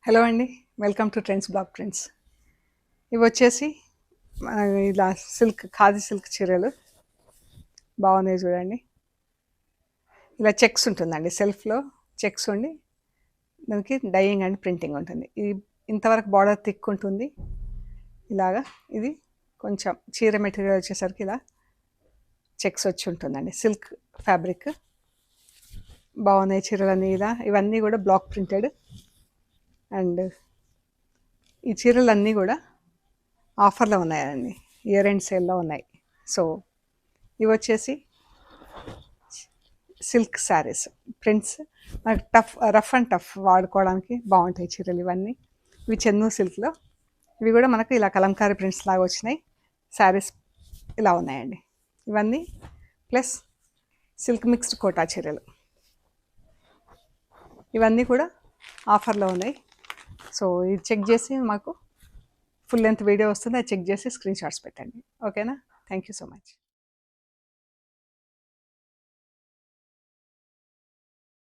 Hello అండి. Welcome to trends blog prints. ఇవి వచ్చేసి ఇలా ఖాదీ సిల్క్ చీరలు బాగున్నాయి చూడండి. ఇలా చెక్స్ ఉంటుందండి, సెల్ఫ్లో చెక్స్ ఉండి దానికి డైయింగ్ అండ్ ప్రింటింగ్ ఉంటుంది. ఇది ఇంతవరకు బార్డర్ థిక్ ఉంటుంది. ఇలాగా ఇది కొంచెం చీర మెటీరియల్ వచ్చేసరికి ఇలా చెక్స్ వచ్చి ఉంటుందండి. సిల్క్ ఫ్యాబ్రిక్ బాగున్నాయి చీరలన్నీ. ఇవన్నీ కూడా బ్లాక్ ప్రింటెడ్. అండ్ ఈ చీరలన్నీ కూడా ఆఫర్లో ఉన్నాయండి, ఇయర్ ఎండ్ సేల్లో ఉన్నాయి. సో ఇవి వచ్చేసి సిల్క్ శారీస్ ప్రింట్స్, మనకి రఫ్ అండ్ టఫ్ వాడుకోవడానికి బాగుంటాయి చీరలు ఇవన్నీ. ఇవి చెన్నూ సిల్క్లో, ఇవి కూడా మనకు ఇలా కలంకారీ ప్రింట్స్ లాగా వచ్చినాయి. శారీస్ ఇలా ఉన్నాయండి ఇవన్నీ. ప్లస్ సిల్క్ మిక్స్డ్ కోటా చీరలు ఇవన్నీ కూడా ఆఫర్లో ఉన్నాయి. సో ఇది చెక్ చేసి మాకు ఫుల్ లెంత్ వీడియో వస్తుంది, అది చెక్ చేసి స్క్రీన్ షాట్స్ పెట్టండి. ఓకేనా? Thank you so much.